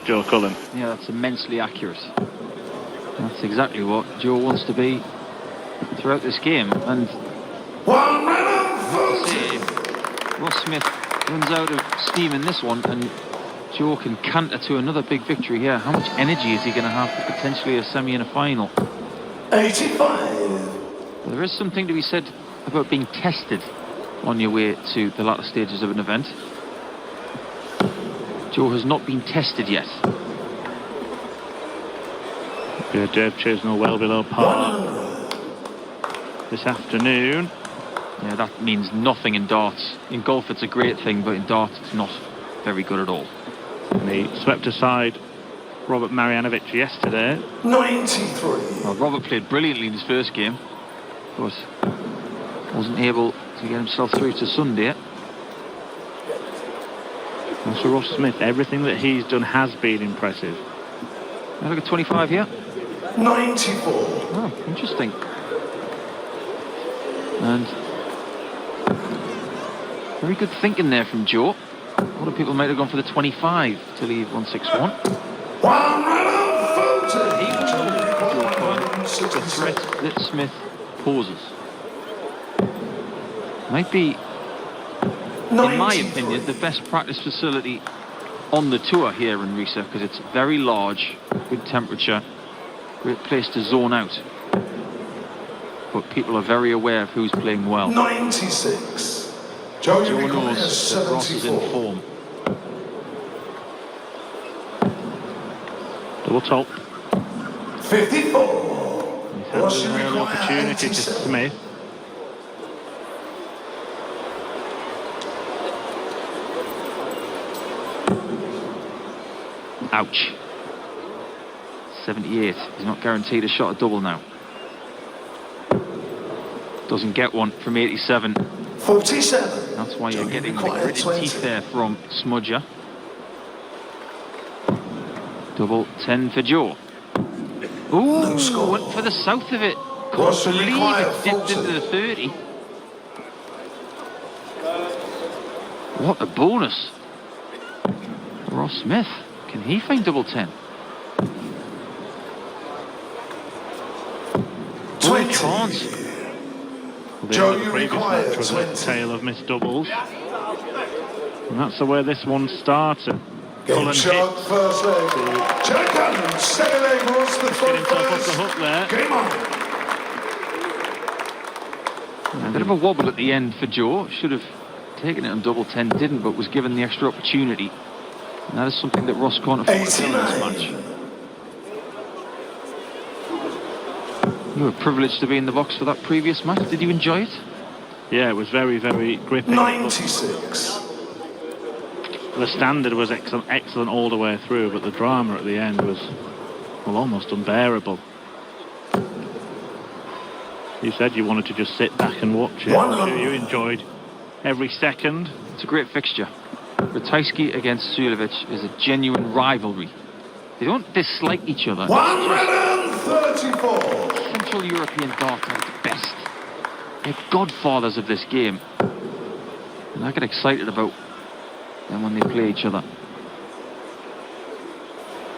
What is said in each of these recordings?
Joe Cullen. Yeah, that's immensely accurate. That's exactly what Joe wants to be throughout this game. And I have to say, Ross Smith runs out of steam in this one, and Joe can canter to another big victory here. How much energy is he going to have for potentially a semi and a final? 85. Well, there is something to be said about being tested on your way to the latter stages of an event. Joe has not been tested yet. Dave Chisnell well below par this afternoon. Yeah, that means nothing in darts. In golf it's a great thing, but in darts it's not very good at all. And he swept aside Robert Marjanovic yesterday. 93. Well, Robert played brilliantly in his first game, but wasn't able to get himself through to Sunday. And so Ross Smith, everything that he's done has been impressive. Now look at 25 here. 94. Oh, interesting. And very good thinking there from Joe. A lot of people might have gone for the 25 to leave 161. 140. The threat that Smith poses might be, in my opinion, the best practice facility on the tour here in Risa, because it's very large, good temperature, great place to zone out. But people are very aware of who's playing well. 96. Joe knows that Ross is in form. Double top. 54. He's had an early opportunity to Smith. Ouch. 78. He's not guaranteed a shot at double now. Doesn't get one from 87. 47. That's why you're getting the gritted teeth there from Smudger. Double 10 for Joe. Ooh, went for the south of it. Couldn't believe it dipped into the 30. What a bonus. Ross Smith. Can he find double 10? 20. Can't. Joe, The you previous require match was a 20. tale of missed doubles. And that's the way this one started. Game Cullen shot, hit first leg. Jack Cullen, second leg was the get front himself off the first. hook there. Game on. A bit of a wobble at the end for Joe. Should have taken it on double 10, didn't, but was given the extra opportunity. And that is something that Ross can't afford to do in this match. You were privileged to be in the box for that previous match. Did you enjoy it? Yeah, it was very, very gripping. 96. The standard was excellent all the way through, but the drama at the end was, well, almost unbearable. You said you wanted to just sit back and watch it. I'm sure you enjoyed every second. It's a great fixture. Ratajski against Sulevic is a genuine rivalry. They don't dislike each other. 134. Central European darts are the best. They're godfathers of this game. And I get excited about them when they play each other.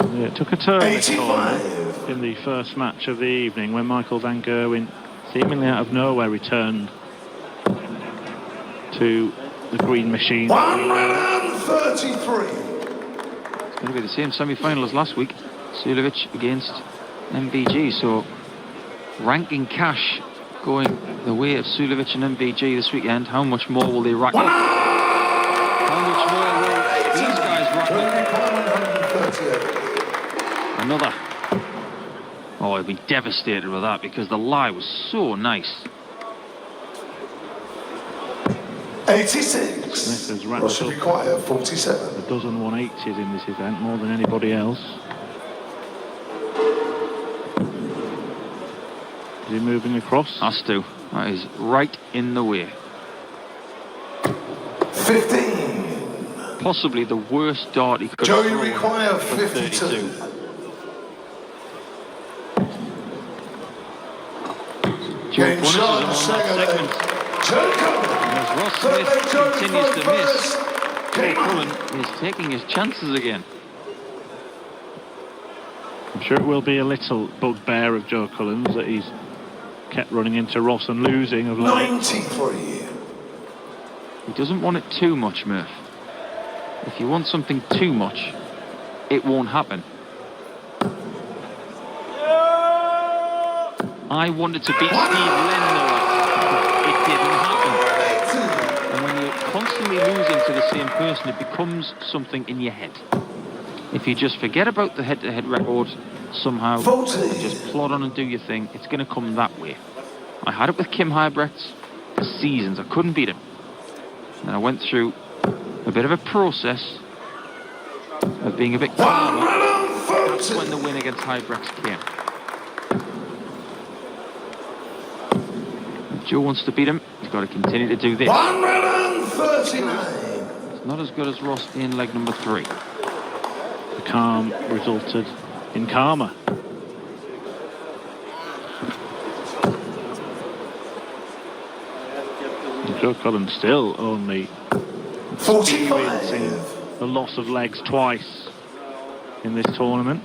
Yeah, it took a turn this 85. tournament in the first match of the evening when Michael van Gerwen seemingly out of nowhere returned to the green machine. 133. It's going to be the same semi-final as last week. Sulevic against MVG. So ranking cash going the way of Sulevic and MVG this weekend. How much more will they rack up? How much more will these guys rack up? Another. Oh, I'd be devastated with that because the lie was so nice. 86. Smith has racked Russell up require 47. a dozen 180s in this event, more than anybody else. Is he moving across? Has to. That is right in the way. 15. Possibly the worst dart he could Joe, have you thrown require for 52. 32. Joe Game punishes him shot, on second that leg. segment. Joe Cullen. As Ross Third leg, Smith Joe continues to miss, first. Joe Game on. Cullen is taking his chances again. I'm sure it will be a little bugbear of Joe Cullen's that he's kept running into Ross and losing of late. 93. He doesn't want it too much, Murph. If you want something too much, it won't happen. I wanted to beat Steve Lennon. It didn't happen. And when you're constantly losing to the same person, it becomes something in your head. If you just forget about the head-to-head record somehow, 40. and just plod on and do your thing, it's going to come that way. I had it with Kim Huybrechts for seasons. I couldn't beat him. And I went through a bit of a process of being a bit calmer. That's when the win against Huybrechts came. If Joe wants to beat him, he's got to continue to do this. 139. It's not as good as Ross in leg number 3. The calm resulted in karma. Joe Cullen still only experiencing 45. the loss of legs twice in this tournament.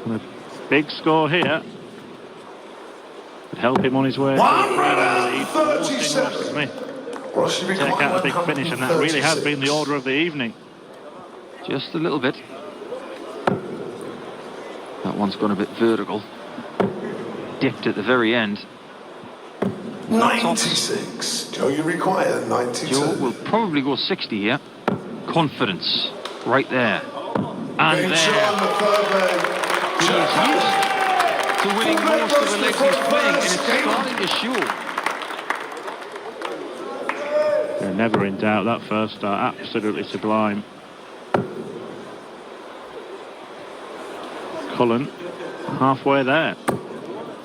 And a big score here would help him on his way to the lead, forcing Ross Smith to take out a big finish, and that really has been the order of the evening. Just a little bit. That one's gone a bit vertical. Dipped at the very end. 96. Joe, you require 92. Joe will probably go 60 here. Confidence. Right there. And Game there. show on the third leg. He is used to winning most of the legs he's playing, and it's starting to show. They're never in doubt. That first start, absolutely sublime. Cullen, halfway there.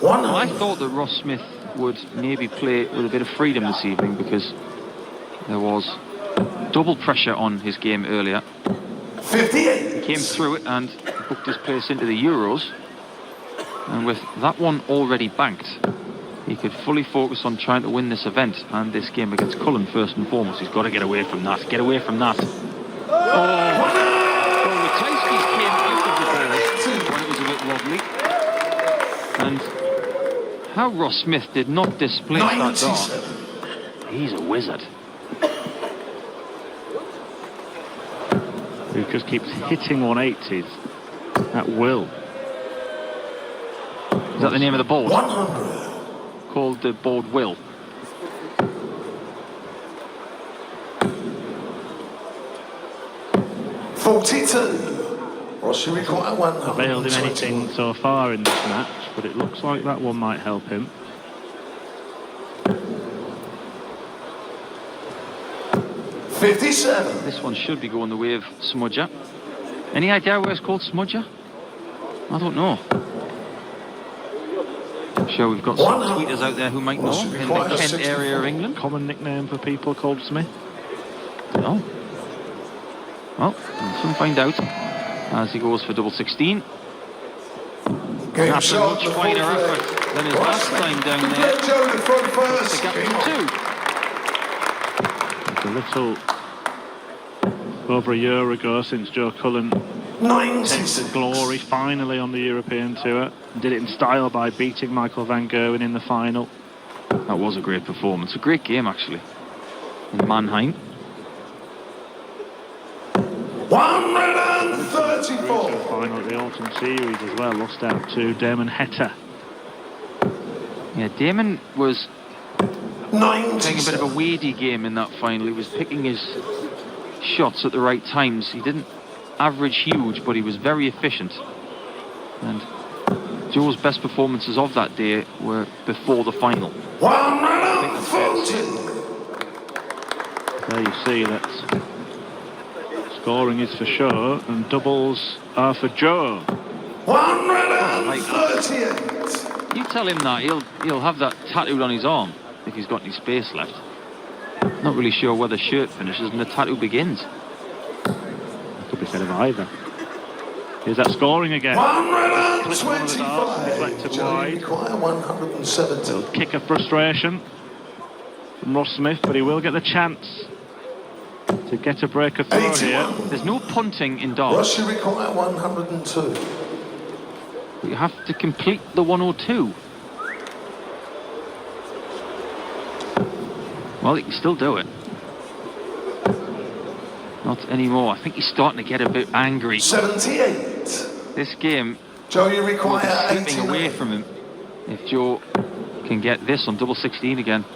I thought that Ross Smith would maybe play with a bit of freedom this evening because there was double pressure on his game earlier. 58. He came through it and booked his place into the Euros. And with that one already banked, he could fully focus on trying to win this event and this game against Cullen first and foremost. He's got to get away from that. Get away from that. Well, Ratajski's came out of the ball when it was a bit wobbly. And how Ross Smith did not displace that dart. He's a wizard. He just keeps hitting 180s at will. Is that the name of the board? 100. Called the board Will. Ross, you require 100. Availed him anything so far in this match, but it looks like that one might help him. This one should be going the way of Smudger. Any idea why it's called Smudger? I don't know. I'm sure we've got some tweeters out there who might know in the Kent area of England. Common nickname for people called Smith. No. Well, we'll soon find out as he goes for double 16. That's a much finer effort than his last time down there. The gap to 2. It's a little over a year ago since Joe Cullen tasted glory finally on the European Tour. Did it in style by beating Michael van Gerwen in the final. That was a great performance. A great game, actually, in Mannheim. 134. Final at the Autumn Series as well, lost out to Damon Heta. Yeah, Damon was playing a bit of a 97. weedy game in that final. He was picking his shots at the right times. He didn't average huge, but he was very efficient. And Joe's best performances of that day were before the final. 140. There you see that scoring is for show and doubles are for Joe. 138. You tell him that, he'll have that tattooed on his arm if he's got any space left. Not really sure where the shirt finishes and the tattoo begins. Could be said of either. Here's that scoring again. Clipped one of the darts and deflected wide. 170. Little kick of frustration from Ross Smith, but he will get the chance to get a break of throw here. There's no punting in darts. Ross, you require 102. But you have to complete the 102. Well, you can still do it. Not anymore. I think he's starting to get a bit angry. 78. This game Joe, you will be require slipping 89. away from him if Joe can get this on double 16 again.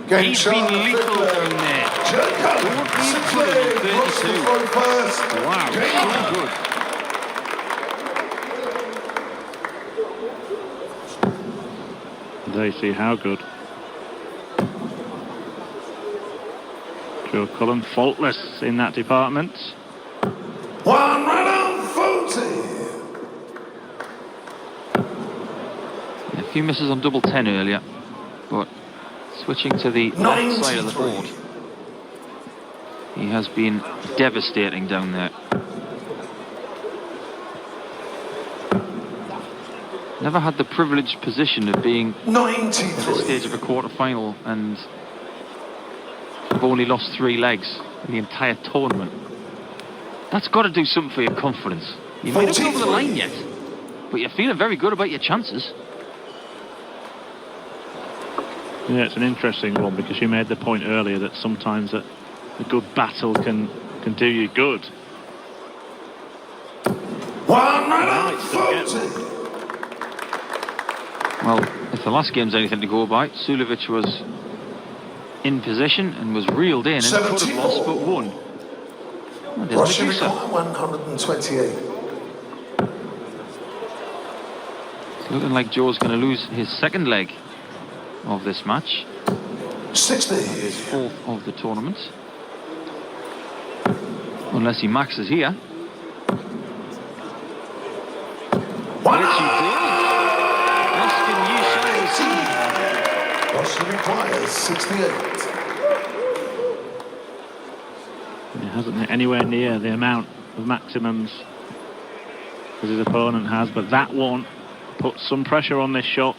Game He's shot, been lethal fifth down leg. there. Joe Cullen, Don't be sixth Cullen, leg, puts the 32. throw first. Wow, Game so on. good. There you see how good. Joe Cullen faultless in that department. 140. A few misses on double 10 earlier, but switching to the left side of the 93. board, he has been devastating down there. Never had the privileged position of being at this 93. stage of a quarter-final, and have only lost 3 legs in the entire tournament. That's got to do something for your confidence. You might not be over the line yet, but you're feeling very good about your chances. Yeah, it's an interesting one because you made the point earlier that sometimes a good battle can do you good. 140. Well, if the last game's anything to go by, Sulevic was in position and was reeled in and could have 74. lost but won. Well, didn't Russian do so. require 128. It's looking like Joe's going to lose his second leg of this match. 60. His 4th of the tournament. Unless he maxes here. Which he did. Asking you so. Russian requires 68. He hasn't hit anywhere near the amount of maximums as his opponent has, but that one puts some pressure on this shot.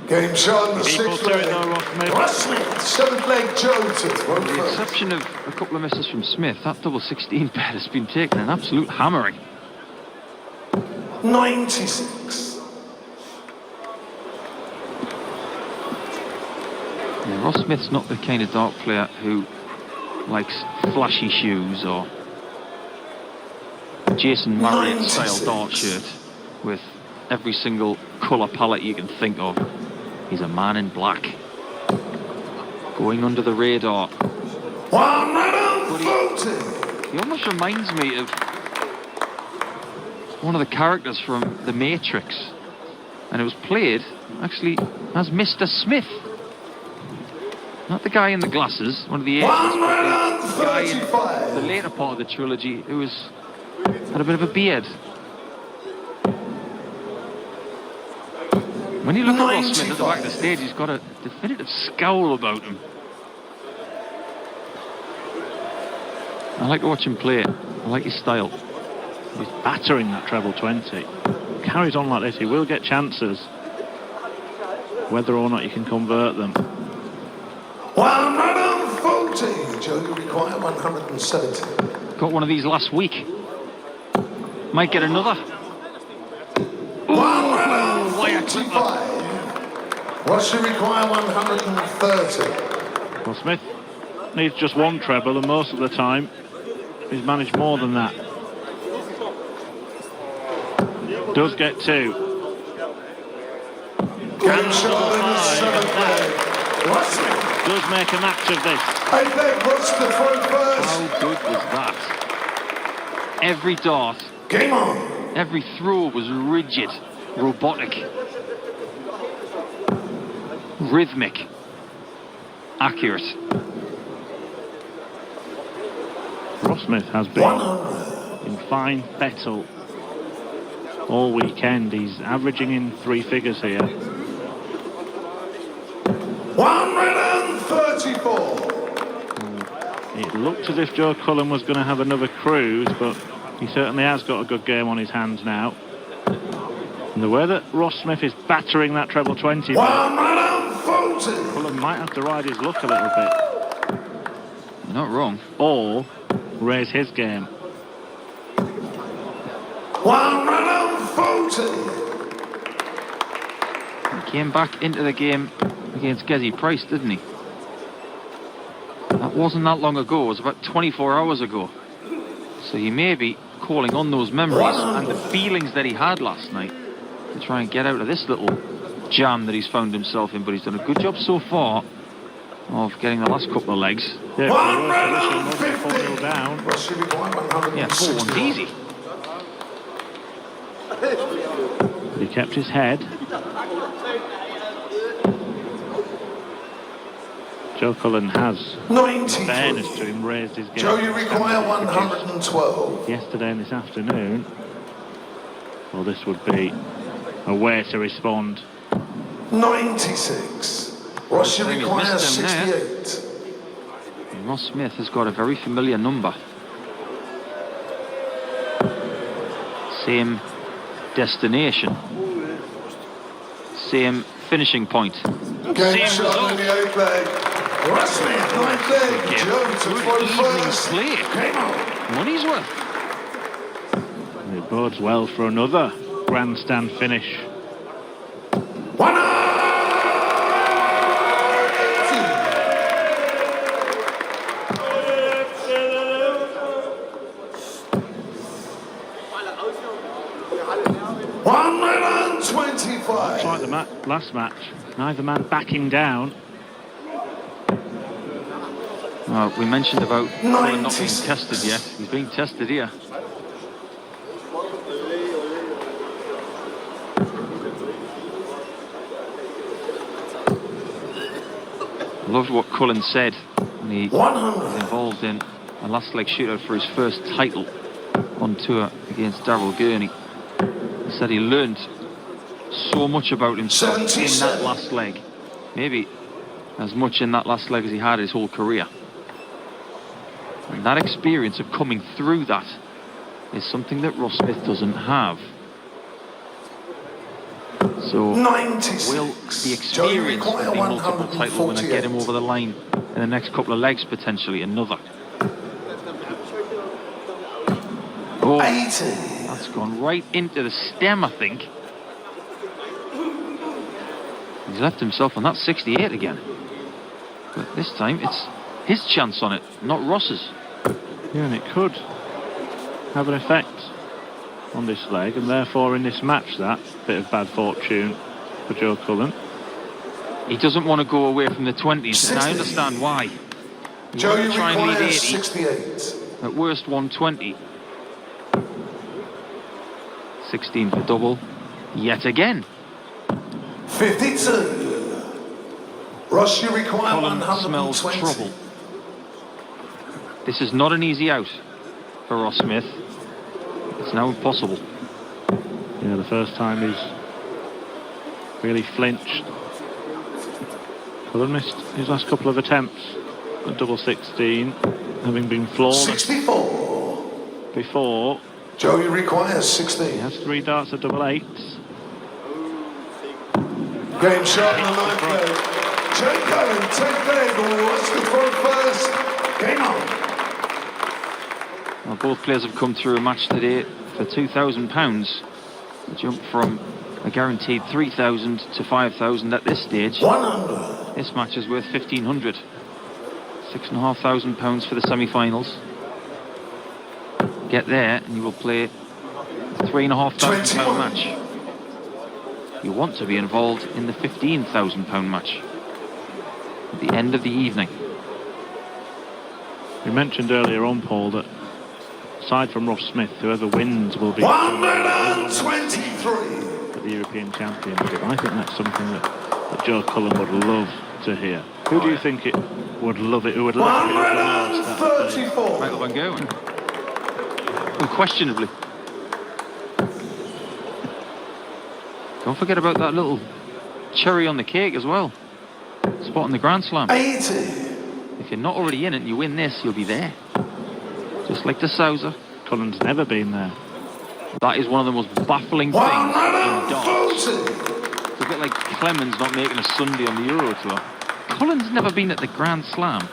Game shot in the Equal sixth to it leg. though, Ross Smith. Ross Smith, seventh leg Joe to throw With the first. exception of a couple of misses from Smith, that double 16 bet has been taken an absolute hammering. 96. Yeah, Ross Smith's not the kind of dart player who likes flashy shoes or Jason Marriott style 96. dart shirt with every single colour palette you can think of. He's a man in black, going under the radar. 140. He almost reminds me of one of the characters from The Matrix, and it was played actually as Mr. Smith. Not the guy in the glasses, one of the agents, but the guy in the 135. later part of the trilogy who had a bit of a beard. When you look at Ross Smith at the back of the stage, he's got a definitive scowl about him. I like to watch him play. I like his style. He's battering that treble 20. Carries on like this, he will get chances. Whether or not you can convert them. 140. Joe, you require 170. Got one of these last week. Might get another. Wire clipper. 145. What's you require 130. Well, Smith needs just one treble, and most of the time he's managed more than that. Does get 2. Game shot in the seventh leg. Ross Smith. Does make a match of this. 8th leg Ross to throw first. How good was that? Every dart, Game on. every throw was rigid, robotic, rhythmic, accurate. Ross Smith has been 100. in fine fettle all weekend. He's averaging in 3 figures here. 134. It looked as if Joe Cullen was going to have another cruise, but he certainly has got a good game on his hands now. And the way that Ross Smith is battering that treble 20, 140. Cullen might have to ride his luck a little bit, You're not wrong. or raise his game. 140. Came back into the game against Gezi Price, didn't he? That wasn't that long ago. It was about 24 hours ago. So he may be calling on those memories and the feelings that he had last night to try and get out of this little jam that he's found himself in. But he's done a good job so far of getting the last couple of legs. Yeah, 4-0 down. Yeah, 4-1's easy. But he kept his head. Joe Cullen has, in fairness to him, raised his game. Joe, you require 112. Yesterday and this afternoon. Well, this would be a way to respond. 96. Ross, you require 68. And Ross Smith has got a very familiar number. Same destination. Same finishing point. Game shot in the 8th leg. Ross Smith, 9th leg. Joe to throw first. Play. Game on. Money's worth. And it bodes well for another grandstand finish. 125. It's like the last match. Neither man backing down. We mentioned about Cullen not being tested yet. He's being tested here. Loved what Cullen said when he was involved in a last leg shootout for his first title on tour against Darryl Gurney. He said he learned so much about himself in that last leg. Maybe as much in that last leg as he had his whole career. And that experience of coming through that is something that Ross Smith doesn't have. So 96. will the experience of the multiple title winner get him over the line in the next couple of legs, potentially another? Oh, 80. that's gone right into the stem, I think. He's left himself on that 68 again. But this time it's his chance on it, not Ross's. Yeah, and it could have an effect on this leg, and therefore in this match that bit of bad fortune for Joe Cullen. He doesn't want to go away from the 20s, and I understand why. Joe, you try and lead require 80, 68. at worst 120. 16 for double, yet again. 52. Ross, you require Cullen smells 120. trouble. This is not an easy out for Ross Smith. It's now impossible. Yeah, the first time he's really flinched. Cullen missed his last couple of attempts at double 16, having been flawless 64. before. Joe, you require He 16. has 3 darts at double 8s. Game shot in the 9th leg. Joe Cullen, 10th leg. Ross to throw first. Game on. Well, both players have come through a match today for £2,000. The jump from a guaranteed 3,000 to 5,000 at this stage. 100. This match is worth 1,500. £6,500 for the semi-finals. Get there and you will play a £3,500 match. You want to be involved in the £15,000 match at the end of the evening. We mentioned earlier on, Paul, that aside from Ross Smith, whoever wins will be 123. at the European Championship. I think that's something that Joe Cullen would love to hear. Who do you think it would love it? Who would love it the most? 134. Michael Van Gerwen. Unquestionably. Don't forget about that little cherry on the cake as well. Spot in the Grand Slam. 80. If you're not already in it and you win this, you'll be there. Just like De Souza. Cullen's never been there. That is one of the most baffling things in darts. 140. It's a bit like Clemens not making a Sunday on the Euro Tour. Cullen's never been at the Grand Slam.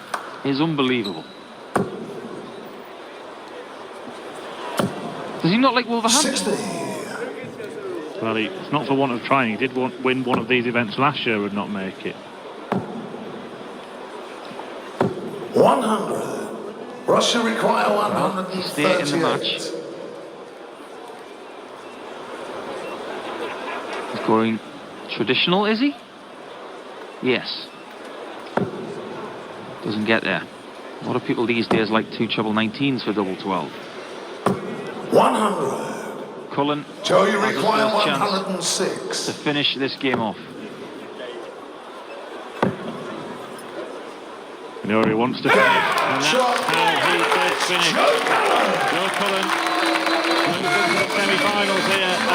It's unbelievable. Does he not like Wolverhampton? 60. Well, Well, it's not for want of trying. He did win one of these events last year and not make it. 100. Russia require 138. Stay in the match. He's going traditional, is he? Yes. Doesn't get there. A lot of people these days like 2 treble 19s for double 12. 100. Cullen Joe, you has his require first chance 106. to finish this game off. You know where he wants to finish, and that's how he does finish. Joe Cullen, semi-finals here.